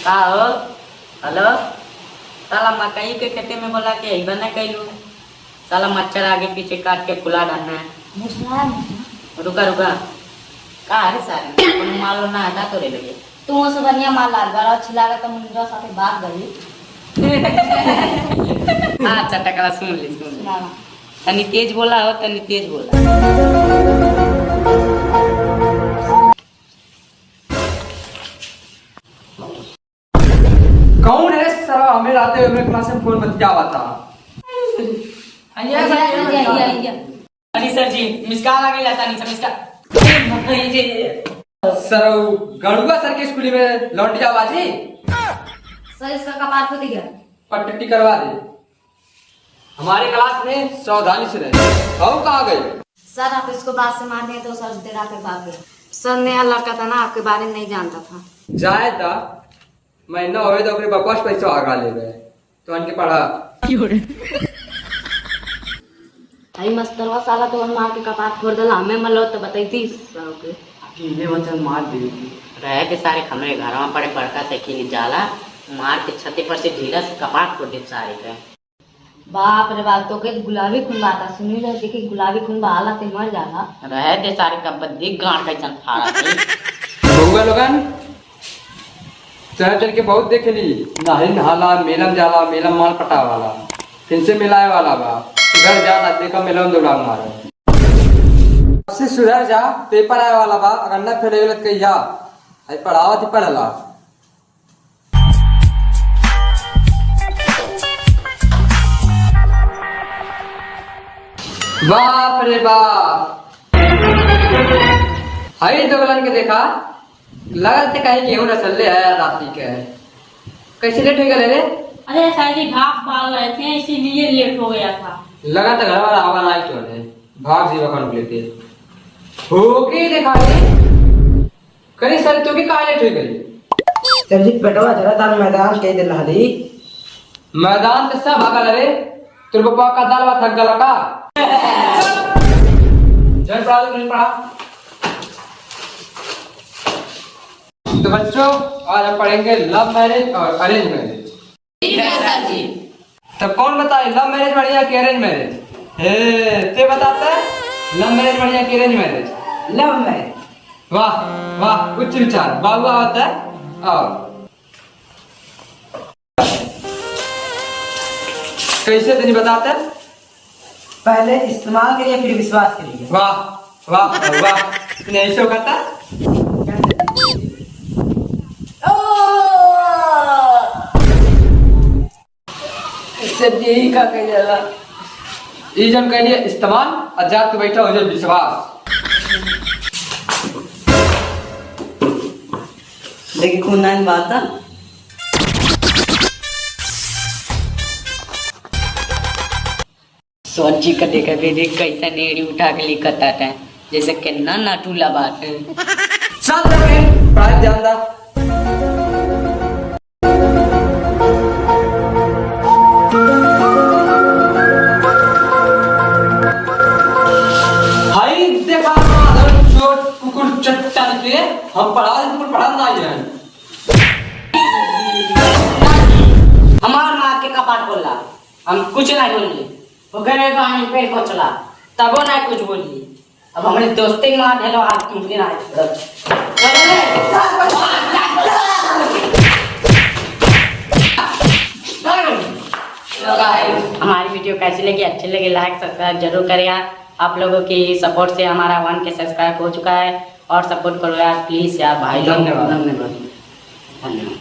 का हो? हेलो, साला मकई के खेते में बोला के ही बना कैलू। साला मच्छर आगे पीछे काट के खुला डालना है। रुका रुका, का है सारे कोनो माल ना हटा तो रे लगे। तू से बढ़िया माल लाल बड़ा अच्छी लागत मुंडा साथे भाग गई। अच्छा टकरा सुन ली ना ना तनी तेज बोला हो, तनी तेज बोला। कौन है सर? हमें आते हुए क्लास में फोन बतिया हुआ था। अरे सर जी मिसकाल आ गया था। नहीं मिसकाल सर गड़ुआ सर के स्कूल में लौट जा बाजी सर इसका कपार फूट गया। पट्टी करवा दे। हमारे क्लास में सावधानी से रहे। हम कहाँ गए? सर आप इसको बात से मार दिए तो सर तेरा के भाग गया। सर नया लड़का था ना, आपके बारे में नहीं जानता था। जाए था महीना हो तो अपने बकवास पैसा आगा ले गए तो उनके पढ़ा। भाई मस्तरवा साला तो मार के कपार फोड़ दला। हमें मलो तो बताई थी के अकेले वचन मार दी रह के सारे हमारे घर में पड़े बड़का से खेली जाला मार के छते पर से ढीला से कपाट फोड़ दे सारे का। बाप रे बाप, तो के गुलाबी खून बाता सुनी रहे थे कि गुलाबी खून बहाला ते मर जाला। रह दे सारे का बद्दी गांड कैसन फाड़ा थे। बहुआ लोगन चल चल के बहुत देख ली। नाही नहाला मेलम जाला, मेलम माल पटा वाला फिर से मिलाए वाला बा। सुधर जा ना देखा मेलम दौड़ा मारो। सबसे सुधर जा, पेपर आए वाला बा। अगर न फेल गलत कही जा आई पढ़ावत ही पढ़ला। बाप रे बाप, हाई दोगलन के देखा लगत कहीं गेहूं रसल ले आया राशि के। कैसे लेट हो गया रे? अरे सर जी घास पाल रहे थे इसीलिए लेट हो गया था। लगा तो घर वाला आवा नहीं क्यों है? भाग जीवा कौन लेते हो के देखा रे। करी सर तो की कहां लेट हो गई? सर जी पेटवा जरा दाल मैदान कह दे लहरी। मैदान पे सब भागल रे। तेरे पापा का दाल वा थक गला का? जय पढ़ा। तो बच्चों आज हम पढ़ेंगे लव मैरिज और अरेंज मैरिज। ठीक है सर जी। तब कौन बताए लव मैरिज बढ़िया कि अरेंज मैरिज? ते बताता है लव मैरिज बढ़िया कि अरेंज मैरिज? Love marriage. वाह वाह, उच्च विचार। बाबू आता है और कैसे तनी बताता है? पहले इस्तेमाल करिए फिर विश्वास करिए। वाह वाह वाह, तूने ऐसे कहता? सर जी यही का कह जाला। ई जन कह लिए इस्तेमाल और जात बैठा हो जो विश्वास। देखिए खून नाइन बात है। सोची का देखा बेटे कैसा नेड़ी उठा के लिखता है जैसे कितना नाटूला बात है। चल पढ़ाई ध्यान दा। हाय देखा माधर चोट कुकुर चट्टा के हम पढ़ा दे पढ़ा नहीं है। हमार मार के कपाट बोला हम कुछ नहीं बोलिए। वो घरे गाने पे पहुंचला तबो नहीं कुछ बोलिए। अब हमारे दोस्ती मार हेलो आज तुम दिन आए। हमारी वीडियो कैसी लगी? अच्छी लगी लाइक सब्सक्राइब जरूर करें यार। आप लोगों की सपोर्ट से हमारा 1 के सब्सक्राइब हो चुका है और सपोर्ट करो यार प्लीज यार भाई। धन्यवाद। धन्यवाद।